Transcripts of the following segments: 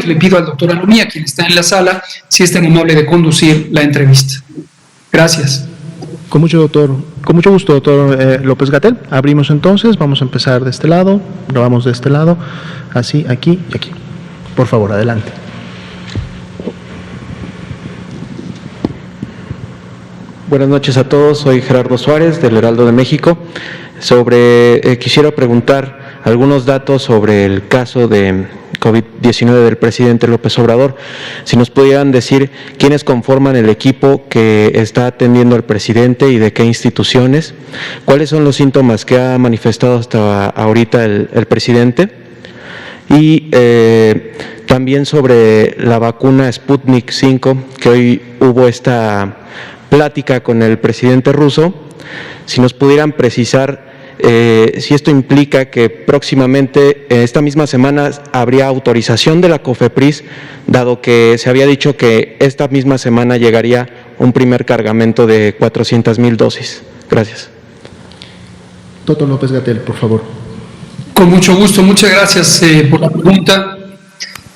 nuevamente le pido al doctor Alomía, quien está en la sala, si es tan amable de conducir la entrevista. Gracias. Con mucho gusto, doctor López-Gatell. Abrimos entonces, vamos a empezar de este lado, grabamos de este lado, así, aquí y aquí. Por favor, adelante. Buenas noches a todos, soy Gerardo Suárez del Heraldo de México. Quisiera preguntar algunos datos sobre el caso de COVID-19 del presidente López Obrador. Si nos pudieran decir quiénes conforman el equipo que está atendiendo al presidente y de qué instituciones, cuáles son los síntomas que ha manifestado hasta ahorita el presidente, y también sobre la vacuna Sputnik 5, que hoy hubo esta plática con el presidente ruso. Si nos pudieran precisar si esto implica que próximamente, esta misma semana, habría autorización de la COFEPRIS, dado que se había dicho que esta misma semana llegaría un primer cargamento de 400,000 dosis. Gracias. Doctor López-Gatell, por favor. Con mucho gusto, muchas gracias por la pregunta.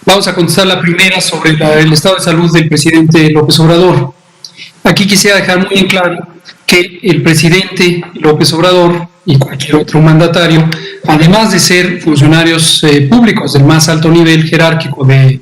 Vamos a contestar la primera sobre el estado de salud del presidente López Obrador. Aquí quisiera dejar muy en claro que el presidente López Obrador y cualquier otro mandatario, además de ser funcionarios públicos del más alto nivel jerárquico de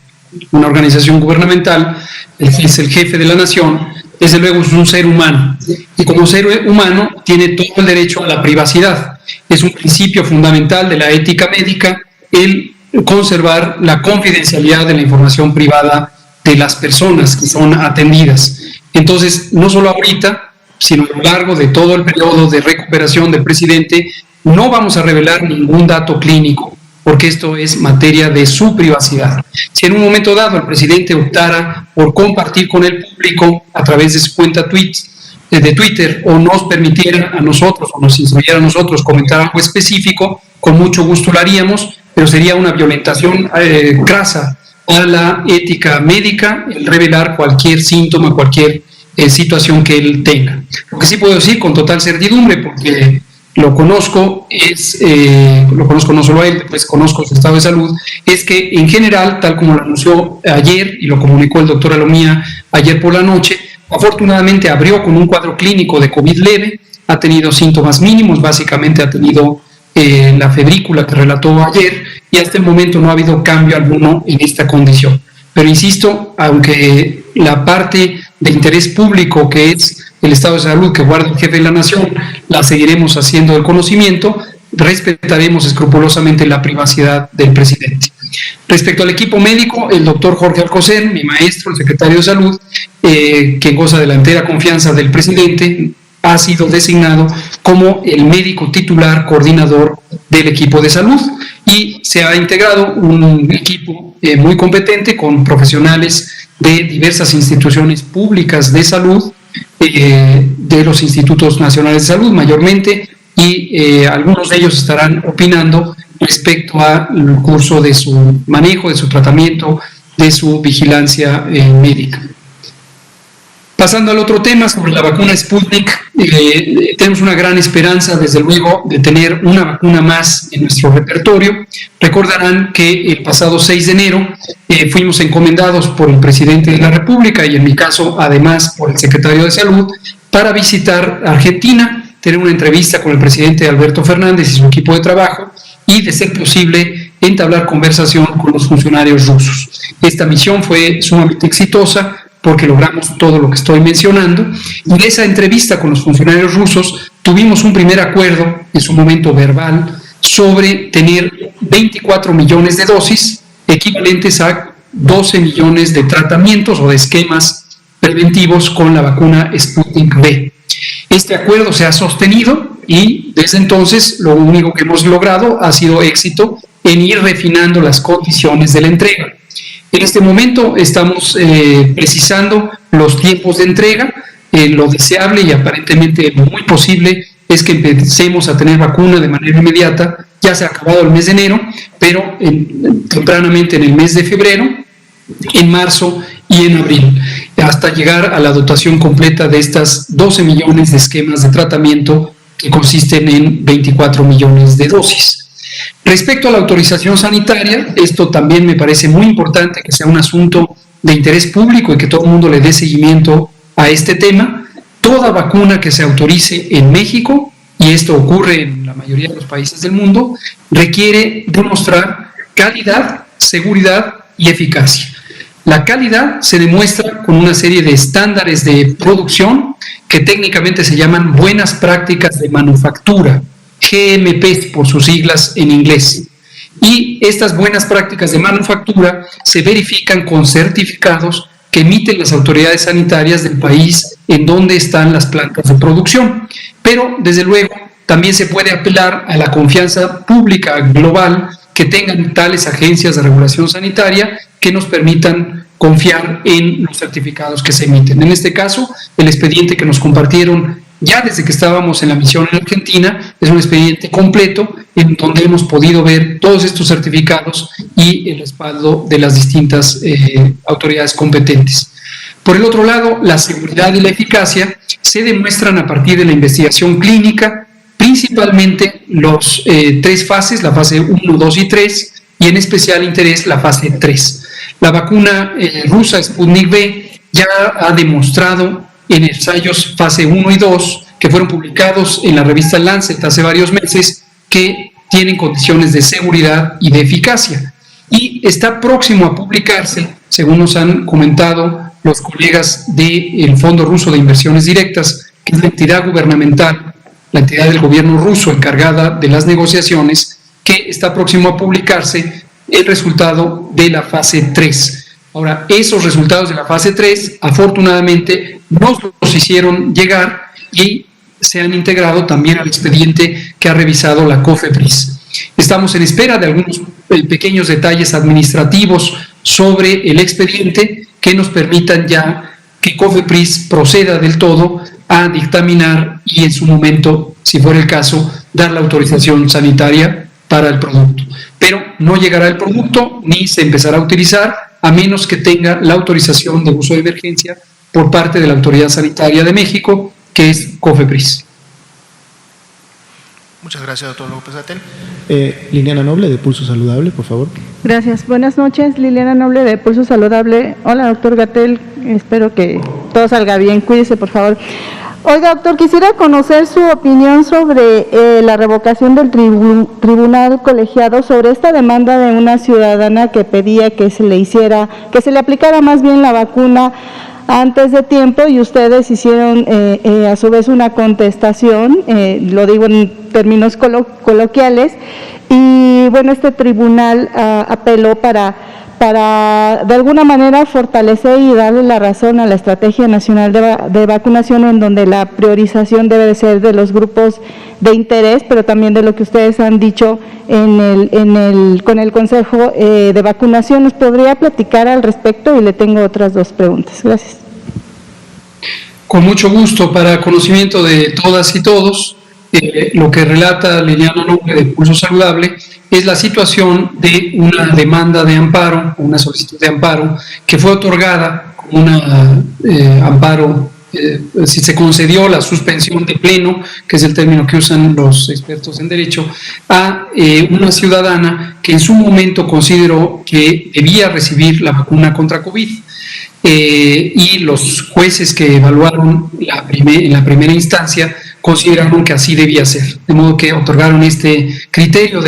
una organización gubernamental, es el jefe de la nación, desde luego es un ser humano. Y como ser humano tiene todo el derecho a la privacidad. Es un principio fundamental de la ética médica el conservar la confidencialidad de la información privada de las personas que son atendidas. Entonces, no solo ahorita, sino a lo largo de todo el periodo de recuperación del presidente, no vamos a revelar ningún dato clínico, porque esto es materia de su privacidad. Si en un momento dado el presidente optara por compartir con el público a través de su cuenta de Twitter, o nos permitiera a nosotros, o nos instruyera a nosotros comentar algo específico, con mucho gusto lo haríamos, pero sería una violentación crasa a la ética médica el revelar cualquier síntoma, cualquier situación que él tenga. Lo que sí puedo decir con total certidumbre, porque lo conozco no solo a él, pues conozco su estado de salud, es que en general, tal como lo anunció ayer y lo comunicó el doctor Alomía ayer por la noche, afortunadamente abrió con un cuadro clínico de COVID leve, ha tenido síntomas mínimos, básicamente ha tenido la febrícula que relató ayer, y hasta el momento no ha habido cambio alguno en esta condición. Pero insisto, aunque la parte de interés público, que es el estado de salud que guarda el jefe de la nación, la seguiremos haciendo el conocimiento, respetaremos escrupulosamente la privacidad del presidente. Respecto al equipo médico, el doctor Jorge Alcocer, mi maestro, el secretario de Salud, que goza de la entera confianza del presidente, ha sido designado como el médico titular coordinador del equipo de salud, y se ha integrado un equipo muy competente con profesionales de diversas instituciones públicas de salud, de los institutos nacionales de salud mayormente, y algunos de ellos estarán opinando respecto al curso de su manejo, de su tratamiento, de su vigilancia médica. Pasando al otro tema, sobre la vacuna Sputnik, tenemos una gran esperanza, desde luego, de tener una vacuna más en nuestro repertorio. Recordarán que el pasado 6 de enero fuimos encomendados por el presidente de la República, y en mi caso, además, por el secretario de Salud, para visitar Argentina, tener una entrevista con el presidente Alberto Fernández y su equipo de trabajo, y, de ser posible, entablar conversación con los funcionarios rusos. Esta misión fue sumamente exitosa, porque logramos todo lo que estoy mencionando, y de esa entrevista con los funcionarios rusos tuvimos un primer acuerdo, en su momento verbal, sobre tener 24 millones de dosis, equivalentes a 12 millones de tratamientos o de esquemas preventivos con la vacuna Sputnik V. Este acuerdo se ha sostenido, y desde entonces lo único que hemos logrado ha sido éxito en ir refinando las condiciones de la entrega. En este momento estamos precisando los tiempos de entrega. Lo deseable y aparentemente muy posible es que empecemos a tener vacuna de manera inmediata. Ya se ha acabado el mes de enero, pero tempranamente en el mes de febrero, en marzo y en abril, hasta llegar a la dotación completa de estas 12 millones de esquemas de tratamiento, que consisten en 24 millones de dosis. Respecto a la autorización sanitaria, esto también me parece muy importante que sea un asunto de interés público y que todo el mundo le dé seguimiento a este tema. Toda vacuna que se autorice en México, y esto ocurre en la mayoría de los países del mundo, requiere demostrar calidad, seguridad y eficacia. La calidad se demuestra con una serie de estándares de producción que técnicamente se llaman buenas prácticas de manufactura, GMP por sus siglas en inglés. Y estas buenas prácticas de manufactura se verifican con certificados que emiten las autoridades sanitarias del país en donde están las plantas de producción. Pero, desde luego, también se puede apelar a la confianza pública global que tengan tales agencias de regulación sanitaria que nos permitan confiar en los certificados que se emiten. En este caso, el expediente que nos compartieron ya desde que estábamos en la misión en Argentina es un expediente completo en donde hemos podido ver todos estos certificados y el respaldo de las distintas autoridades competentes. Por el otro lado, la seguridad y la eficacia se demuestran a partir de la investigación clínica, principalmente las tres fases, la fase 1, 2 y 3, y en especial interés la fase 3. La vacuna rusa Sputnik V ya ha demostrado en ensayos fase 1 y 2, que fueron publicados en la revista Lancet hace varios meses, que tienen condiciones de seguridad y de eficacia. Y está próximo a publicarse, según nos han comentado los colegas del Fondo Ruso de Inversiones Directas, que es la entidad gubernamental, la entidad del gobierno ruso encargada de las negociaciones, que está próximo a publicarse el resultado de la fase 3. Ahora, esos resultados de la fase 3, afortunadamente, nos los hicieron llegar y se han integrado también al expediente que ha revisado la COFEPRIS. Estamos en espera de algunos pequeños detalles administrativos sobre el expediente que nos permitan ya que COFEPRIS proceda del todo a dictaminar y en su momento, si fuera el caso, dar la autorización sanitaria para el producto. Pero no llegará el producto ni se empezará a utilizar a menos que tenga la autorización de uso de emergencia por parte de la Autoridad Sanitaria de México, que es COFEPRIS. Muchas gracias, doctor López-Gatell. Liliana Noble, de Pulso Saludable, por favor. Gracias. Buenas noches, Liliana Noble, de Pulso Saludable. Hola, doctor Gatell. Espero que todo salga bien. Cuídese, por favor. Oiga, doctor, quisiera conocer su opinión sobre la revocación del tribunal colegiado sobre esta demanda de una ciudadana que pedía que se le aplicara más bien la vacuna antes de tiempo, y ustedes hicieron a su vez una contestación, lo digo en términos coloquiales, y bueno, este tribunal apeló para de alguna manera fortalecer y darle la razón a la Estrategia Nacional de Vacunación, en donde la priorización debe de ser de los grupos de interés, pero también de lo que ustedes han dicho con el Consejo de Vacunación. ¿Nos podría platicar al respecto? Y le tengo otras dos preguntas. Gracias. Con mucho gusto. Para conocimiento de todas y todos, lo que relata Liliana Noble de Pulso Saludable es la situación de una demanda de amparo, una solicitud de amparo, que fue otorgada como un amparo, si se concedió la suspensión de pleno, que es el término que usan los expertos en derecho, a una ciudadana que en su momento consideró que debía recibir la vacuna contra COVID. Y los jueces que evaluaron en la primera instancia consideraron que así debía ser, de modo que otorgaron este criterio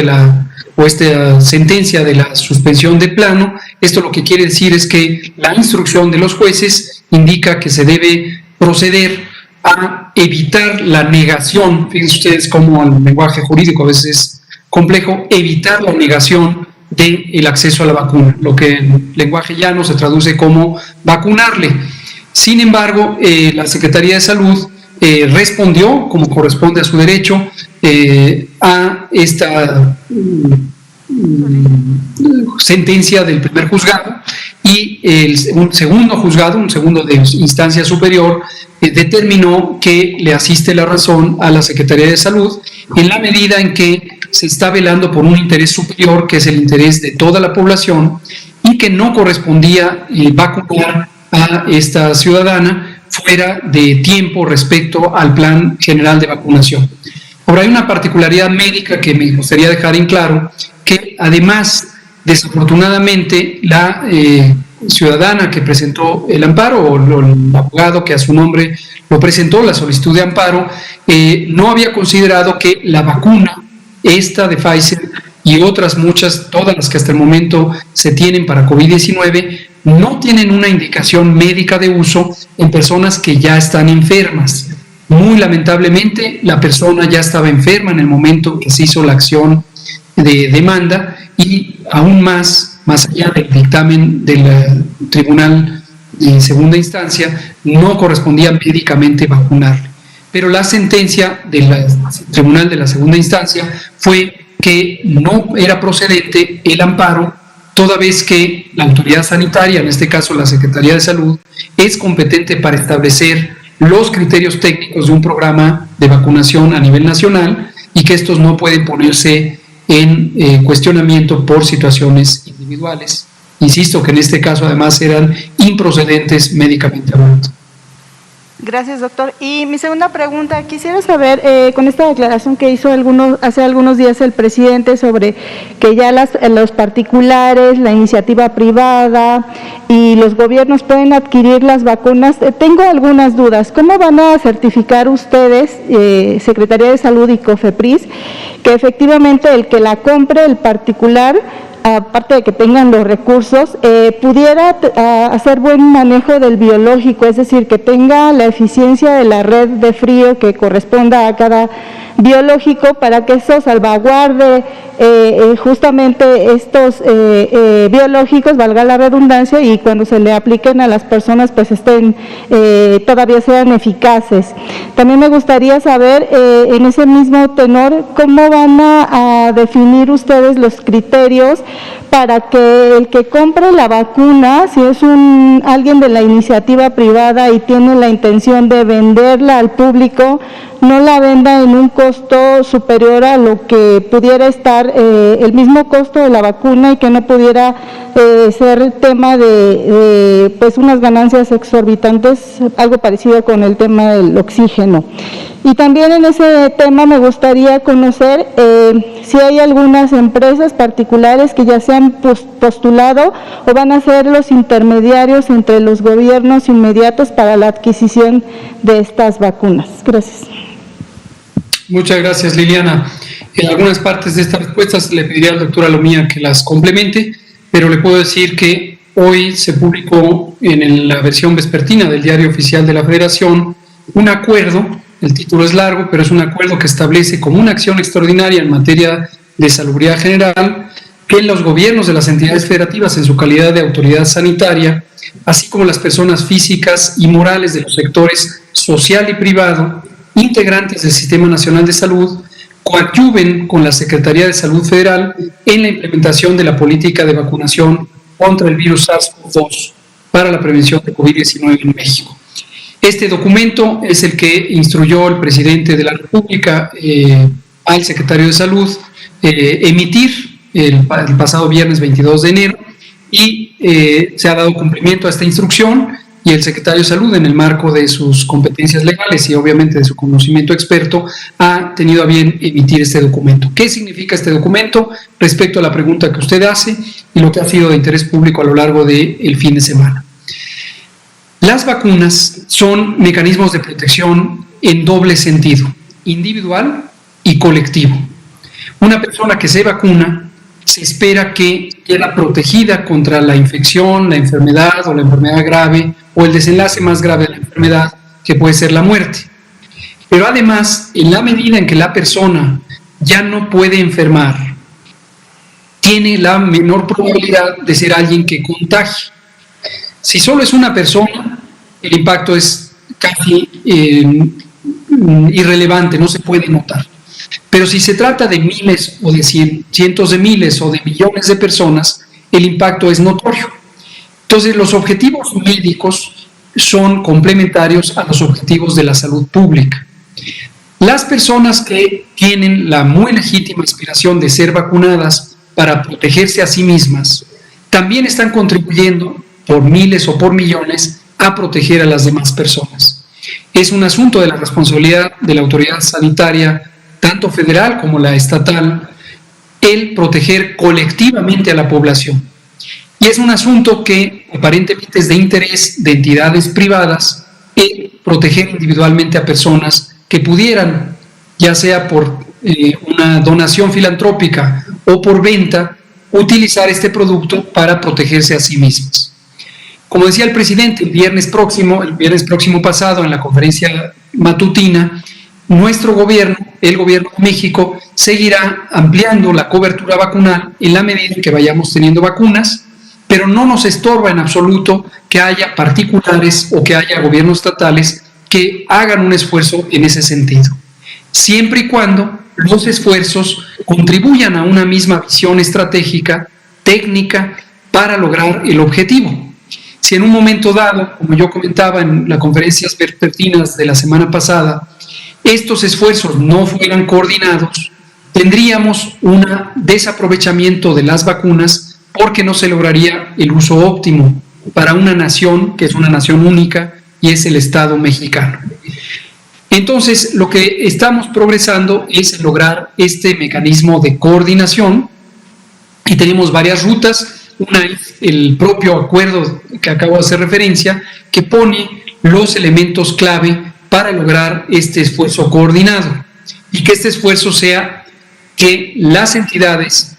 esta sentencia de la suspensión de plano. Esto lo que quiere decir es que la instrucción de los jueces indica que se debe proceder a evitar la negación. Fíjense ustedes cómo el lenguaje jurídico a veces es complejo, evitar la negación del acceso a la vacuna, lo que en lenguaje llano se traduce como vacunarle. Sin embargo, la Secretaría de Salud respondió, como corresponde a su derecho, a esta sentencia del primer juzgado, y un segundo juzgado, un segundo de instancia superior, determinó que le asiste la razón a la Secretaría de Salud en la medida en que se está velando por un interés superior, que es el interés de toda la población, y que no correspondía vacunar a esta ciudadana fuera de tiempo respecto al plan general de vacunación. Ahora, hay una particularidad médica que me gustaría dejar en claro, que además, desafortunadamente, la ciudadana que presentó el amparo, o el abogado que a su nombre lo presentó, la solicitud de amparo, no había considerado que la vacuna, esta de Pfizer y otras muchas, todas las que hasta el momento se tienen para COVID-19, no tienen una indicación médica de uso en personas que ya están enfermas. Muy lamentablemente, la persona ya estaba enferma en el momento que se hizo la acción de demanda, y aún más allá del dictamen del Tribunal de Segunda Instancia, no correspondía médicamente vacunarle. Pero la sentencia del Tribunal de la Segunda Instancia fue que no era procedente el amparo, toda vez que la autoridad sanitaria, en este caso la Secretaría de Salud, es competente para establecer los criterios técnicos de un programa de vacunación a nivel nacional, y que estos no pueden ponerse en cuestionamiento por situaciones individuales. Insisto que en este caso además eran improcedentes médicamente hablando. Gracias, doctor. Y mi segunda pregunta, quisiera saber, con esta declaración que hizo hace algunos días el presidente sobre que ya los particulares, la iniciativa privada y los gobiernos pueden adquirir las vacunas, tengo algunas dudas. ¿Cómo van a certificar ustedes, Secretaría de Salud y COFEPRIS, que efectivamente el que la compre, el particular, aparte de que tengan los recursos, pudiera hacer buen manejo del biológico, es decir, que tenga la eficiencia de la red de frío que corresponda a cada biológico, para que eso salvaguarde justamente estos biológicos, valga la redundancia, y cuando se le apliquen a las personas pues todavía sean eficaces. También me gustaría saber, en ese mismo tenor, cómo van a definir ustedes los criterios para que el que compre la vacuna, si es alguien de la iniciativa privada y tiene la intención de venderla al público, no la venda en un costo superior a lo que pudiera estar el mismo costo de la vacuna, y que no pudiera ser tema de pues unas ganancias exorbitantes, algo parecido con el tema del oxígeno. Y también en ese tema me gustaría conocer si hay algunas empresas particulares que ya se han postulado o van a ser los intermediarios entre los gobiernos inmediatos para la adquisición de estas vacunas. Gracias. Muchas gracias, Liliana. En algunas partes de estas respuestas le pediría al doctor Alomía que las complemente, pero le puedo decir que hoy se publicó en la versión vespertina del Diario Oficial de la Federación un acuerdo. El título es largo, pero es un acuerdo que establece como una acción extraordinaria en materia de salubridad general que los gobiernos de las entidades federativas, en su calidad de autoridad sanitaria, así como las personas físicas y morales de los sectores social y privado, integrantes del Sistema Nacional de Salud, coadyuven con la Secretaría de Salud Federal en la implementación de la política de vacunación contra el virus SARS-CoV-2 para la prevención de COVID-19 en México. Este documento es el que instruyó el presidente de la República al secretario de Salud emitir el pasado viernes 22 de enero, y se ha dado cumplimiento a esta instrucción, y el secretario de Salud, en el marco de sus competencias legales y obviamente de su conocimiento experto, ha tenido a bien emitir este documento. ¿Qué significa este documento respecto a la pregunta que usted hace y lo que ha sido de interés público a lo largo del fin de semana? Las vacunas son mecanismos de protección en doble sentido, individual y colectivo. Una persona que se vacuna se espera que quede protegida contra la infección, la enfermedad o la enfermedad grave, o el desenlace más grave de la enfermedad, que puede ser la muerte. Pero además, en la medida en que la persona ya no puede enfermar, tiene la menor probabilidad de ser alguien que contagie. Si solo es una persona, el impacto es casi irrelevante, no se puede notar. Pero si se trata de miles o de cientos de miles o de millones de personas, el impacto es notorio. Entonces, los objetivos médicos son complementarios a los objetivos de la salud pública. Las personas que tienen la muy legítima aspiración de ser vacunadas para protegerse a sí mismas, también están contribuyendo por miles o por millones a proteger a las demás personas. Es un asunto de la responsabilidad de la autoridad sanitaria tanto federal como la estatal, el proteger colectivamente a la población. Y es un asunto que aparentemente es de interés de entidades privadas, el proteger individualmente a personas que pudieran, ya sea por una donación filantrópica o por venta, utilizar este producto para protegerse a sí mismas. Como decía el presidente el viernes próximo pasado en la conferencia matutina, nuestro gobierno, el gobierno de México, seguirá ampliando la cobertura vacunal en la medida en que vayamos teniendo vacunas, pero no nos estorba en absoluto que haya particulares o que haya gobiernos estatales que hagan un esfuerzo en ese sentido, siempre y cuando los esfuerzos contribuyan a una misma visión estratégica, técnica, para lograr el objetivo. Si en un momento dado, como yo comentaba en las conferencias vespertinas de la semana pasada, estos esfuerzos no fueran coordinados, tendríamos un desaprovechamiento de las vacunas porque no se lograría el uso óptimo para una nación que es una nación única y es el Estado mexicano. Entonces, lo que estamos progresando es lograr este mecanismo de coordinación y tenemos varias rutas. Una es el propio acuerdo que acabo de hacer referencia, que pone los elementos clave para lograr este esfuerzo coordinado y que este esfuerzo sea que las entidades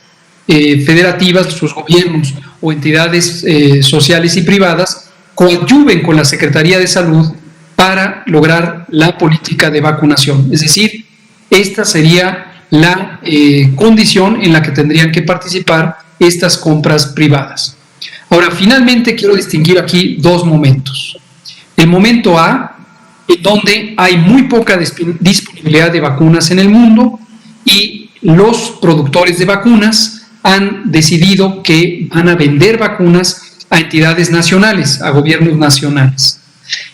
federativas, sus gobiernos o entidades sociales y privadas coadyuven con la Secretaría de Salud para lograr la política de vacunación. Es decir, esta sería la condición en la que tendrían que participar estas compras privadas. Ahora, finalmente quiero distinguir aquí dos momentos. El momento A, en donde hay muy poca disponibilidad de vacunas en el mundo y los productores de vacunas han decidido que van a vender vacunas a entidades nacionales, a gobiernos nacionales.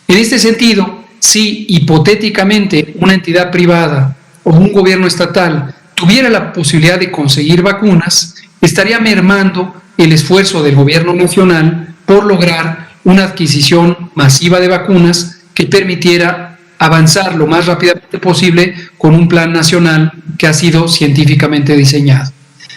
En este sentido, si hipotéticamente una entidad privada o un gobierno estatal tuviera la posibilidad de conseguir vacunas, estaría mermando el esfuerzo del gobierno nacional por lograr una adquisición masiva de vacunas que permitiera avanzar lo más rápidamente posible con un plan nacional que ha sido científicamente diseñado.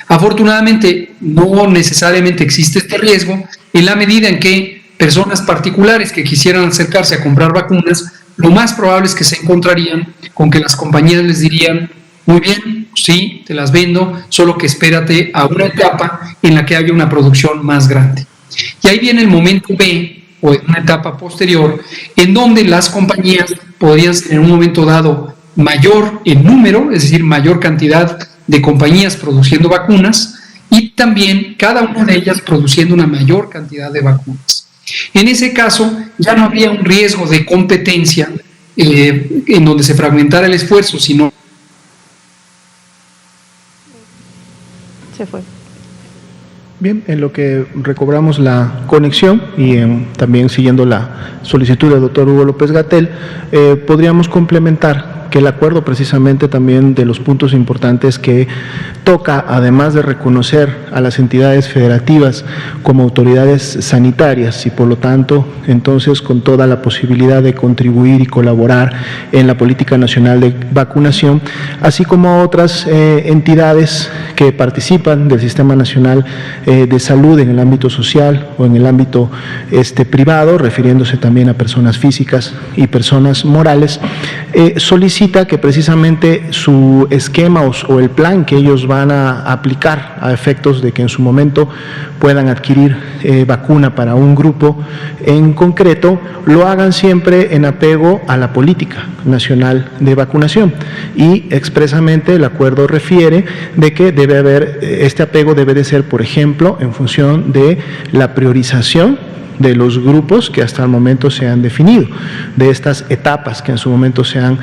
Afortunadamente, no necesariamente existe este riesgo en la medida en que personas particulares que quisieran acercarse a comprar vacunas, lo más probable es que se encontrarían con que las compañías les dirían: muy bien, sí, te las vendo, solo que espérate a una etapa en la que haya una producción más grande. Y ahí viene el momento B, o en una etapa posterior, en donde las compañías podrían ser en un momento dado mayor en número, es decir, mayor cantidad de compañías produciendo vacunas, y también cada una de ellas produciendo una mayor cantidad de vacunas. En ese caso, ya no habría un riesgo de competencia en donde se fragmentara el esfuerzo, sino... Se fue. Bien, en lo que recobramos la conexión y también siguiendo la solicitud del doctor Hugo López-Gatell, podríamos complementar que el acuerdo precisamente también de los puntos importantes que toca, además de reconocer a las entidades federativas como autoridades sanitarias y por lo tanto entonces con toda la posibilidad de contribuir y colaborar en la política nacional de vacunación, así como a otras entidades que participan del Sistema Nacional de Salud en el ámbito social o en el ámbito privado, refiriéndose también a personas físicas y personas morales, solicita que precisamente su esquema o el plan que ellos van a aplicar a efectos de que en su momento puedan adquirir vacuna para un grupo en concreto, lo hagan siempre en apego a la política nacional de vacunación. Y expresamente el acuerdo refiere de que debe haber, este apego debe de ser, por ejemplo, en función de la priorización de los grupos que hasta el momento se han definido, de estas etapas que en su momento se han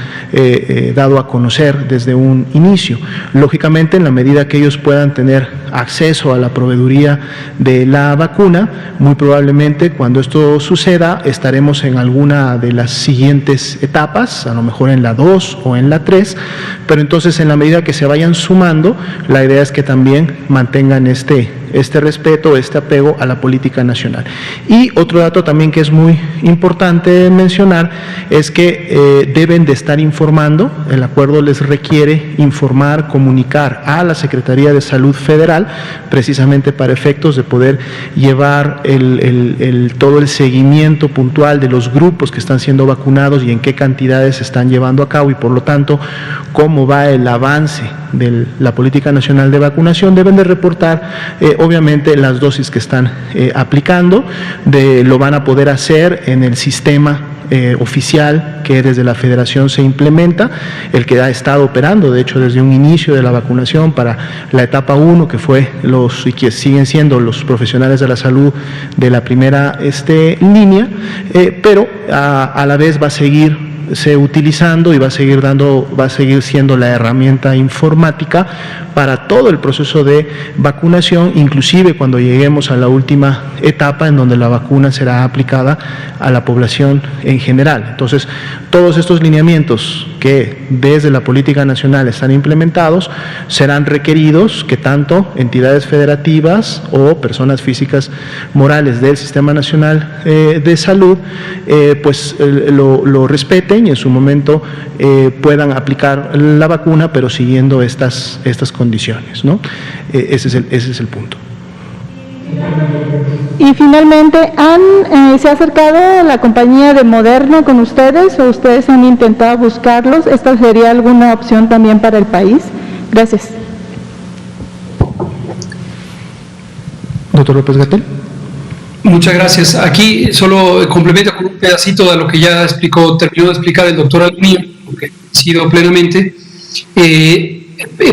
dado a conocer desde un inicio. Lógicamente, en la medida que ellos puedan tener acceso a la proveeduría de la vacuna, muy probablemente cuando esto suceda estaremos en alguna de las siguientes etapas, a lo mejor en la 2 o en la 3, pero entonces en la medida que se vayan sumando, la idea es que también mantengan este este respeto, este apego a la política nacional. Y otro dato también que es muy importante mencionar es que deben de estar informando, el acuerdo les requiere informar, comunicar a la Secretaría de Salud Federal, precisamente para efectos de poder llevar todo el seguimiento puntual de los grupos que están siendo vacunados y en qué cantidades se están llevando a cabo, y por lo tanto cómo va el avance de la política nacional de vacunación. Deben de reportar obviamente las dosis que están aplicando, lo van a poder hacer en el sistema oficial que desde la Federación se implementa, el que ha estado operando de hecho desde un inicio de la vacunación para la etapa 1, que fue y que siguen siendo los profesionales de la salud de la primera línea, pero a la vez va a seguirse utilizando y va a seguir siendo la herramienta informática para todo el proceso de vacunación, inclusive cuando lleguemos a la última etapa en donde la vacuna será aplicada a la población en general. Entonces, todos estos lineamientos que desde la política nacional están implementados serán requeridos que tanto entidades federativas o personas físicas morales del Sistema Nacional de Salud lo respeten y en su momento puedan aplicar la vacuna, pero siguiendo estas condiciones, ¿no? Ese es el punto. Y finalmente, ¿se ha acercado la compañía de Moderna con ustedes o ustedes han intentado buscarlos? ¿Esta sería alguna opción también para el país? Gracias. Doctor López-Gatell. Muchas gracias. Aquí solo complemento con un pedacito de lo que ya terminó de explicar el doctor Almía, porque coincido plenamente.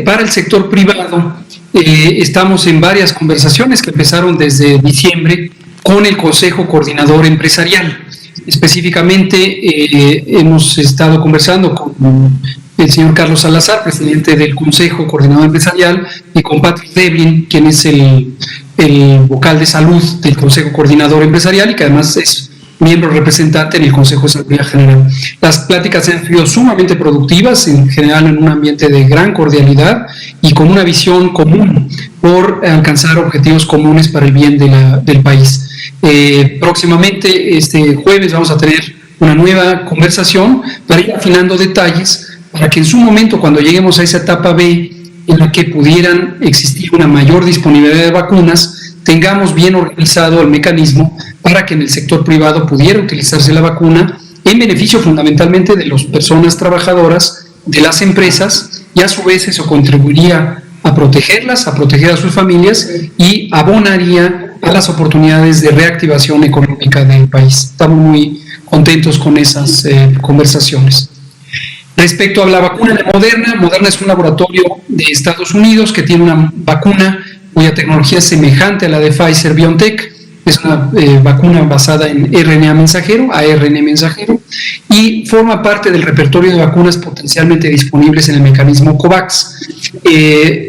Para el sector privado, estamos en varias conversaciones que empezaron desde diciembre con el Consejo Coordinador Empresarial. Específicamente, hemos estado conversando con el señor Carlos Salazar, presidente del Consejo Coordinador Empresarial, y con Patrick Devlin, quien es el vocal de salud del Consejo Coordinador Empresarial y que además es miembro representante en el Consejo de Seguridad General. Las pláticas han sido sumamente productivas, en general en un ambiente de gran cordialidad y con una visión común por alcanzar objetivos comunes para el bien del país. Próximamente, este jueves, vamos a tener una nueva conversación para ir afinando detalles, para que en su momento, cuando lleguemos a esa etapa B, en la que pudieran existir una mayor disponibilidad de vacunas, tengamos bien organizado el mecanismo para que en el sector privado pudiera utilizarse la vacuna en beneficio fundamentalmente de las personas trabajadoras, de las empresas, y a su vez eso contribuiría a protegerlas, a proteger a sus familias y abonaría a las oportunidades de reactivación económica del país. Estamos muy contentos con esas conversaciones. Respecto a la vacuna de Moderna, Moderna es un laboratorio de Estados Unidos que tiene una vacuna cuya tecnología es semejante a la de Pfizer-BioNTech. Es una vacuna basada en RNA mensajero, ARN mensajero, y forma parte del repertorio de vacunas potencialmente disponibles en el mecanismo COVAX.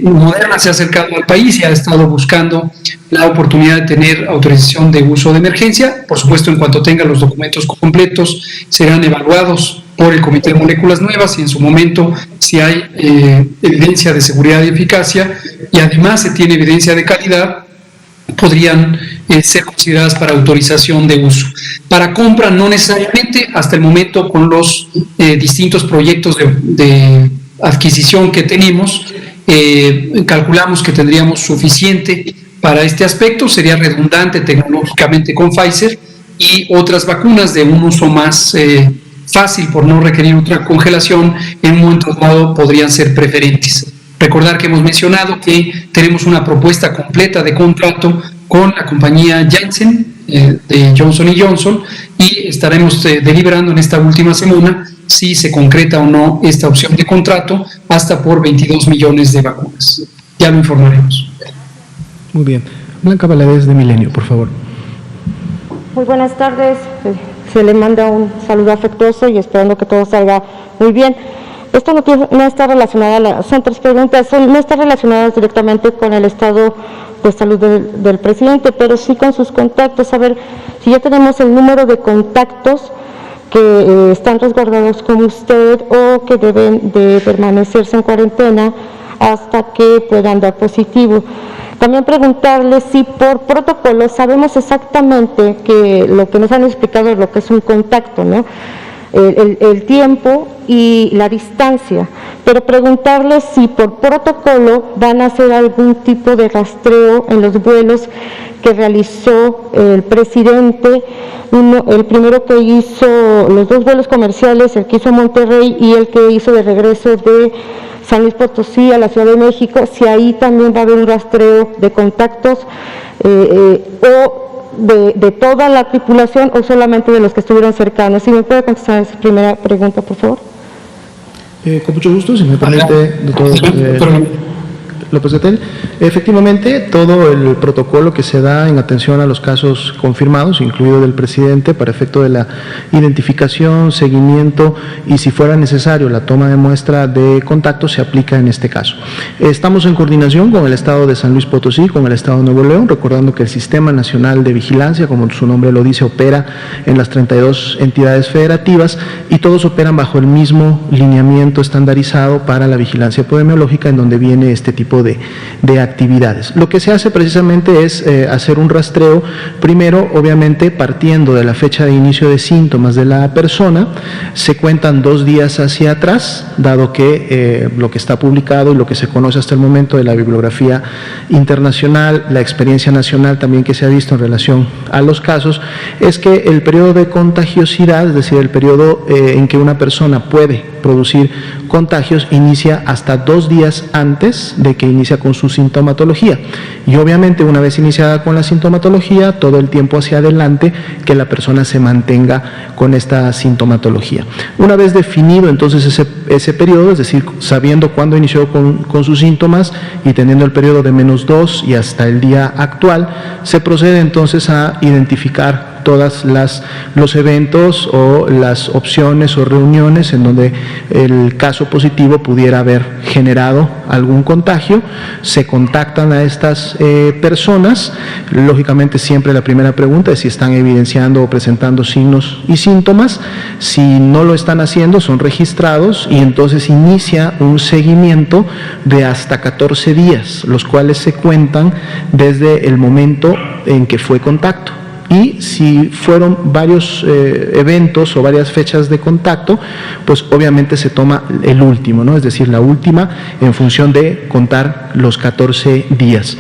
Moderna se ha acercado al país y ha estado buscando la oportunidad de tener autorización de uso de emergencia. Por supuesto, en cuanto tenga los documentos completos, serán evaluados por el Comité de Moléculas Nuevas y en su momento, si hay evidencia de seguridad y eficacia y además se tiene evidencia de calidad, podrían ser consideradas para autorización de uso. Para compra no necesariamente, hasta el momento con los distintos proyectos de adquisición que tenemos, calculamos que tendríamos suficiente para este aspecto, sería redundante tecnológicamente con Pfizer y otras vacunas de un uso más fácil por no requerir otra congelación, en un momento dado podrían ser preferentes. Recordar que hemos mencionado que tenemos una propuesta completa de contrato con la compañía Janssen de Johnson & Johnson y estaremos deliberando en esta última semana si se concreta o no esta opción de contrato hasta por 22 millones de vacunas. Ya lo informaremos. Muy bien. Blanca Valadez de Milenio, por favor. Muy buenas tardes. Se le manda un saludo afectuoso y esperando que todo salga muy bien. Esto no está relacionada, son tres preguntas, no está relacionadas directamente con el estado de salud del presidente, pero sí con sus contactos, a ver si ya tenemos el número de contactos que están resguardados con usted o que deben de permanecerse en cuarentena hasta que puedan dar positivo. También preguntarle si por protocolo sabemos exactamente que lo que nos han explicado es lo que es un contacto, ¿no? El tiempo y la distancia, pero preguntarle si por protocolo van a hacer algún tipo de rastreo en los vuelos que realizó el presidente, el primero que hizo, los 2 vuelos comerciales, el que hizo a Monterrey y el que hizo de regreso de San Luis Potosí a la Ciudad de México, si ahí también va a haber un rastreo de contactos o de toda la tripulación o solamente de los que estuvieron cercanos. Si me puede contestar esa primera pregunta, por favor. Con mucho gusto, si me permite, doctor López-Gatell. Efectivamente, todo el protocolo que se da en atención a los casos confirmados, incluido del presidente, para efecto de la identificación, seguimiento y, si fuera necesario, la toma de muestra de contacto, se aplica en este caso. Estamos en coordinación con el Estado de San Luis Potosí, con el Estado de Nuevo León, recordando que el Sistema Nacional de Vigilancia, como su nombre lo dice, opera en las 32 entidades federativas y todos operan bajo el mismo lineamiento estandarizado para la vigilancia epidemiológica, en donde viene este tipo de actividades. Lo que se hace precisamente es hacer un rastreo, primero obviamente partiendo de la fecha de inicio de síntomas de la persona, se cuentan 2 días hacia atrás, dado que lo que está publicado y lo que se conoce hasta el momento de la bibliografía internacional, la experiencia nacional también que se ha visto en relación a los casos, es que el periodo de contagiosidad, es decir, el periodo en que una persona puede producir contagios, inicia hasta 2 días antes de que inicia con su sintomatología. Y obviamente, una vez iniciada con la sintomatología, todo el tiempo hacia adelante que la persona se mantenga con esta sintomatología. Una vez definido entonces ese periodo, es decir, sabiendo cuándo inició con sus síntomas y teniendo el periodo de -2 y hasta el día actual, se procede entonces a identificar todas los eventos o las opciones o reuniones en donde el caso positivo pudiera haber generado algún contagio. Se contactan a estas personas. Lógicamente, siempre la primera pregunta es si están evidenciando o presentando signos y síntomas. Si no lo están haciendo, son registrados y entonces inicia un seguimiento de hasta 14 días, los cuales se cuentan desde el momento en que fue contacto. Y si fueron varios eventos o varias fechas de contacto, pues obviamente se toma el último, ¿no? Es decir, la última en función de contar los 14 días.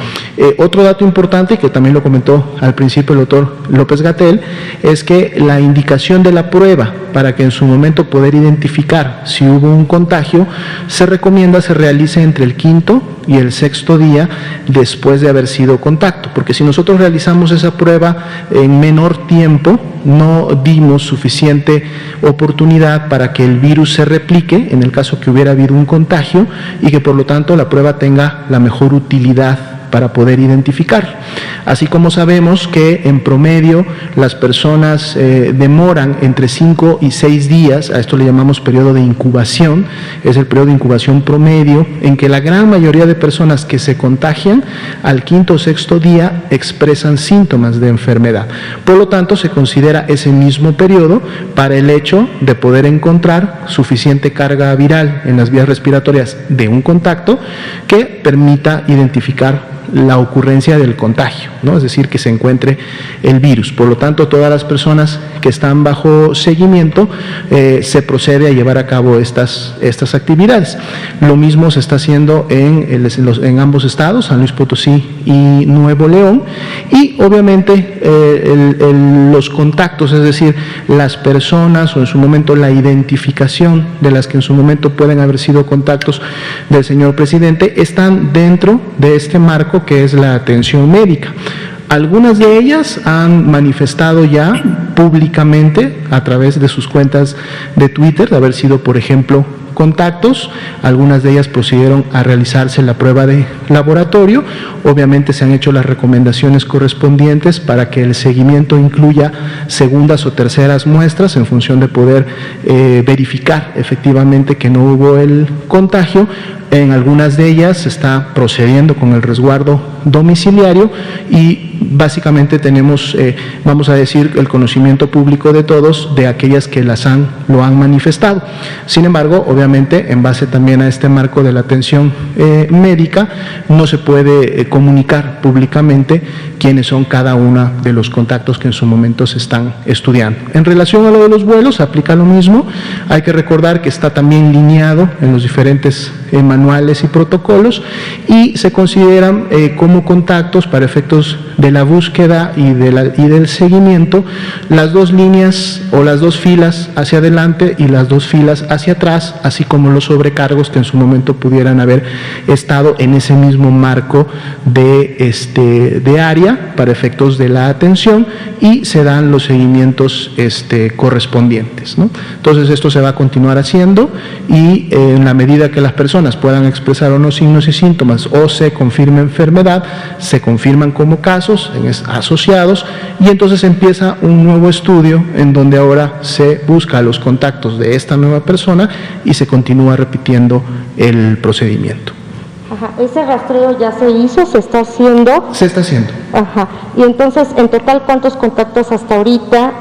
Otro dato importante, que también lo comentó al principio el doctor López-Gatell, es que la indicación de la prueba para que en su momento poder identificar si hubo un contagio, se recomienda se realice entre el 5º y el 6º día después de haber sido contacto, porque si nosotros realizamos esa prueba en menor tiempo, no dimos suficiente oportunidad para que el virus se replique en el caso que hubiera habido un contagio y que por lo tanto la prueba tenga la mejor utilidad para poder identificar. Así como sabemos que en promedio las personas demoran entre 5 y 6 días, a esto le llamamos periodo de incubación, es el periodo de incubación promedio, en que la gran mayoría de personas que se contagian al 5º o 6º día expresan síntomas de enfermedad. Por lo tanto, se considera ese mismo periodo para el hecho de poder encontrar suficiente carga viral en las vías respiratorias de un contacto que permita identificar la ocurrencia del contagio, ¿no? Es decir, que se encuentre el virus. Por lo tanto, todas las personas que están bajo seguimiento se procede a llevar a cabo estas actividades. Lo mismo se está haciendo en ambos estados, San Luis Potosí y Nuevo León, y obviamente los contactos, es decir, las personas o en su momento la identificación de las que en su momento pueden haber sido contactos del señor presidente, están dentro de este marco que es la atención médica. Algunas de ellas han manifestado ya públicamente a través de sus cuentas de Twitter de haber sido, por ejemplo, contactos. Algunas de ellas procedieron a realizarse la prueba de laboratorio. Obviamente se han hecho las recomendaciones correspondientes para que el seguimiento incluya segundas o terceras muestras en función de poder verificar efectivamente que no hubo el contagio. En algunas de ellas se está procediendo con el resguardo domiciliario y básicamente tenemos, vamos a decir, el conocimiento público de todos de aquellas que lo han manifestado. Sin embargo, obviamente, en base también a este marco de la atención médica, no se puede comunicar públicamente quiénes son cada uno de los contactos que en su momento se están estudiando. En relación a lo de los vuelos, aplica lo mismo. Hay que recordar que está también lineado en los diferentes manuales y protocolos y se consideran como contactos para efectos de la búsqueda y del seguimiento las dos líneas o las dos filas hacia adelante y las dos filas hacia atrás, así como los sobrecargos que en su momento pudieran haber estado en ese mismo marco de área para efectos de la atención, y se dan los seguimientos correspondientes, ¿no? Entonces esto se va a continuar haciendo y en la medida que las personas puedan expresar o no signos y síntomas o se confirme enfermedad, se confirman como casos asociados y entonces empieza un nuevo estudio en donde ahora se busca los contactos de esta nueva persona y se continúa repitiendo el procedimiento. Ajá, ¿ese rastreo ya se hizo? ¿Se está haciendo? Se está haciendo. Ajá, y entonces, en total, ¿cuántos contactos hasta ahorita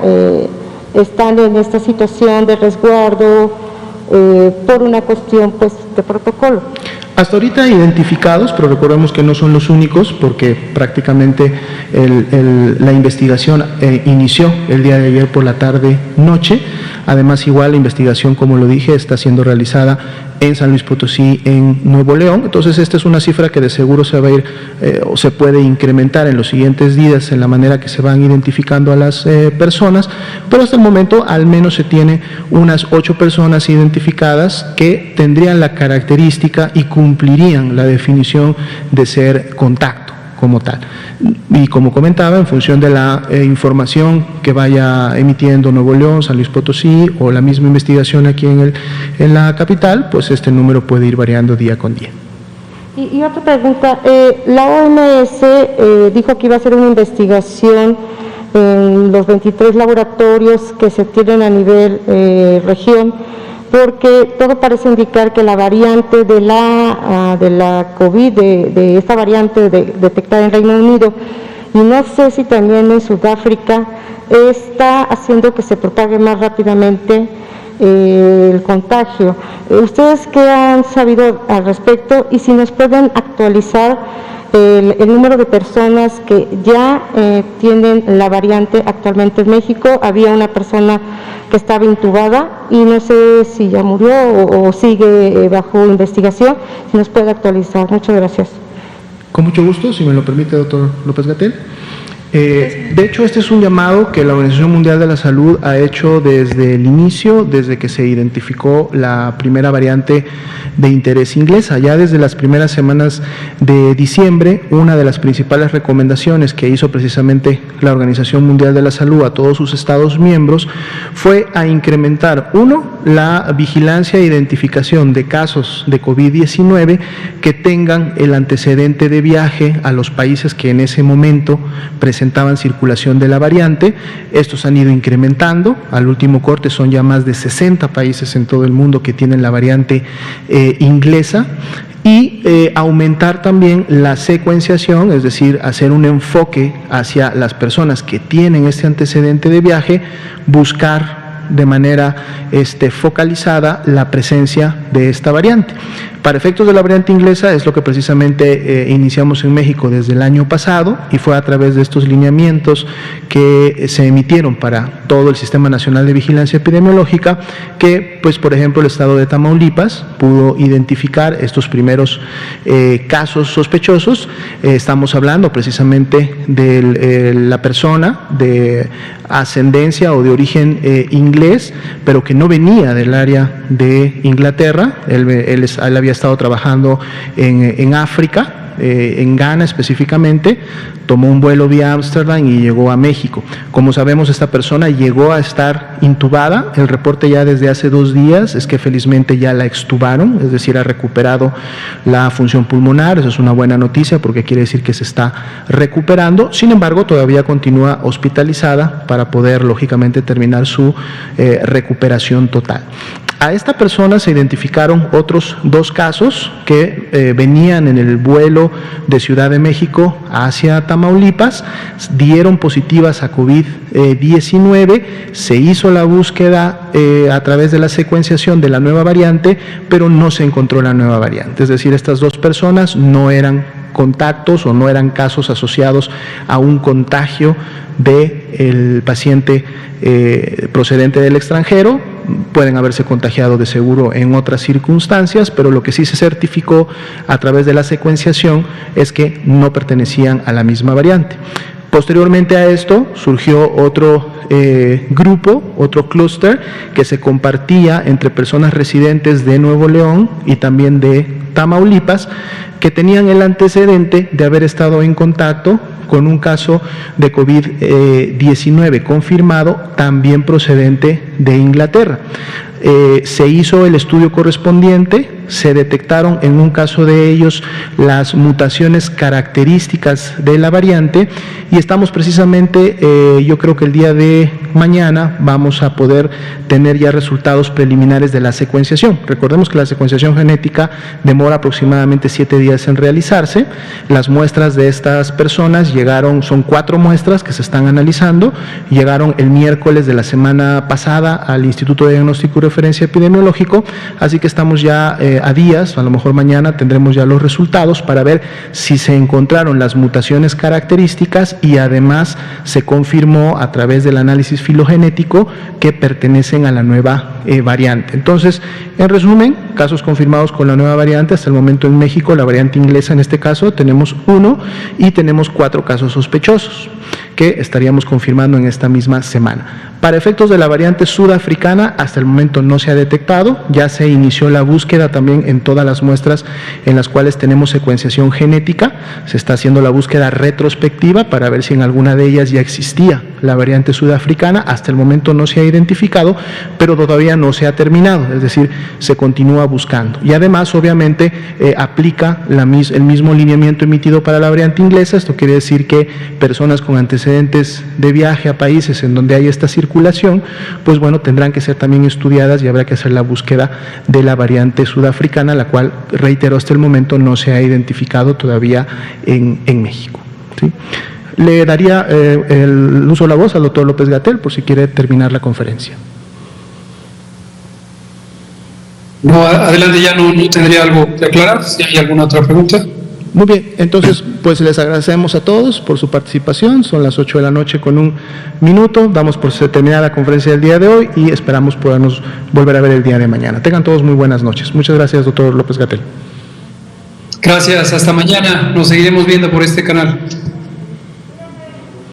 están en esta situación de resguardo por una cuestión, pues, de protocolo? Hasta ahorita identificados, pero recordemos que no son los únicos porque prácticamente la investigación inició el día de ayer por la tarde-noche. Además, igual la investigación, como lo dije, está siendo realizada en San Luis Potosí, en Nuevo León. Entonces, esta es una cifra que de seguro se va a ir o se puede incrementar en los siguientes días en la manera que se van identificando a las personas, pero hasta el momento al menos se tiene unas 8 personas identificadas que tendrían la característica y cumplirían la definición de ser contacto como tal. Y como comentaba, en función de la información que vaya emitiendo Nuevo León, San Luis Potosí o la misma investigación aquí en la capital, pues este número puede ir variando día con día. Y otra pregunta, la OMS dijo que iba a hacer una investigación en los 23 laboratorios que se tienen a nivel región, porque todo parece indicar que la variante de la COVID, de esta variante detectada en Reino Unido, y no sé si también en Sudáfrica, está haciendo que se propague más rápidamente el contagio. ¿Ustedes qué han sabido al respecto? Y si nos pueden actualizar el número de personas que ya tienen la variante actualmente en México. Había una persona que estaba intubada y no sé si ya murió o sigue bajo investigación. Si nos puede actualizar. Muchas gracias. Con mucho gusto, si me lo permite, doctor López-Gatell. De hecho, este es un llamado que la Organización Mundial de la Salud ha hecho desde el inicio, desde que se identificó la primera variante de interés inglesa. Ya desde las primeras semanas de diciembre, una de las principales recomendaciones que hizo precisamente la Organización Mundial de la Salud a todos sus Estados miembros fue a incrementar, la vigilancia e identificación de casos de COVID-19 que tengan el antecedente de viaje a los países que en ese momento presentaban circulación de la variante. Estos han ido incrementando. Al último corte son ya más de 60 países en todo el mundo que tienen la variante inglesa. Y aumentar también la secuenciación, es decir, hacer un enfoque hacia las personas que tienen este antecedente de viaje, buscar de manera focalizada la presencia de esta variante. Para efectos de la variante inglesa es lo que precisamente iniciamos en México desde el año pasado, y fue a través de estos lineamientos que se emitieron para todo el Sistema Nacional de Vigilancia Epidemiológica que, pues, por ejemplo, el estado de Tamaulipas pudo identificar estos primeros casos sospechosos. Estamos hablando precisamente de la persona de ascendencia o de origen inglés, pero que no venía del área de Inglaterra. Él había estado trabajando en África, en Ghana específicamente, tomó un vuelo vía Ámsterdam y llegó a México. Como sabemos, esta persona llegó a estar intubada. El reporte ya desde hace 2 días es que felizmente ya la extubaron, es decir, ha recuperado la función pulmonar. Eso es una buena noticia porque quiere decir que se está recuperando. Sin embargo, todavía continúa hospitalizada para poder, lógicamente, terminar su recuperación total. A esta persona se identificaron otros 2 casos que venían en el vuelo de Ciudad de México hacia Tamaulipas, dieron positivas a COVID-19, se hizo la búsqueda a través de la secuenciación de la nueva variante, pero no se encontró la nueva variante. Es decir, estas 2 personas no eran contactos o no eran casos asociados a un contagio del paciente procedente del extranjero. Pueden haberse contagiado de seguro en otras circunstancias, pero lo que sí se certificó a través de la secuenciación es que no pertenecían a la misma variante. Posteriormente a esto surgió otro grupo, otro clúster que se compartía entre personas residentes de Nuevo León y también de Tamaulipas, que tenían el antecedente de haber estado en contacto con un caso de COVID-19 confirmado, también procedente de Inglaterra. Se hizo el estudio correspondiente, se detectaron en un caso de ellos las mutaciones características de la variante y estamos precisamente, yo creo que el día de mañana vamos a poder tener ya resultados preliminares de la secuenciación. Recordemos que la secuenciación genética demora aproximadamente 7 días en realizarse. Las muestras de estas personas llegaron, son 4 muestras que se están analizando, llegaron el miércoles de la semana pasada al Instituto de Diagnóstico y Referencia Epidemiológico, así que estamos ya a días, a lo mejor mañana tendremos ya los resultados para ver si se encontraron las mutaciones características y además se confirmó a través del análisis filogenético que pertenecen a la nueva variante. Entonces, en resumen, casos confirmados con la nueva variante hasta el momento en México, la variante inglesa en este caso, tenemos 1 y tenemos 4 casos sospechosos que estaríamos confirmando en esta misma semana. Para efectos de la variante sudafricana, hasta el momento no se ha detectado, ya se inició la búsqueda también en todas las muestras en las cuales tenemos secuenciación genética, se está haciendo la búsqueda retrospectiva para ver si en alguna de ellas ya existía la variante sudafricana, hasta el momento no se ha identificado, pero todavía no se ha terminado, es decir, se continúa buscando. Y además, obviamente, aplica el mismo lineamiento emitido para la variante inglesa, esto quiere decir que personas con antecedentes de viaje a países en donde hay esta circulación, pues bueno, tendrán que ser también estudiadas y habrá que hacer la búsqueda de la variante sudafricana, la cual, reitero, hasta el momento no se ha identificado todavía en México. ¿Sí? Le daría el uso de la voz al doctor López-Gatell por si quiere terminar la conferencia. No, adelante, ya no tendría algo que aclarar. Si hay alguna otra pregunta. Muy bien, entonces pues les agradecemos a todos por su participación. Son las 8 de la noche con 1 minuto, damos por terminada la conferencia del día de hoy y esperamos podernos volver a ver el día de mañana. Tengan todos muy buenas noches. Muchas gracias, doctor López-Gatell. Gracias, hasta mañana. Nos seguiremos viendo por este canal.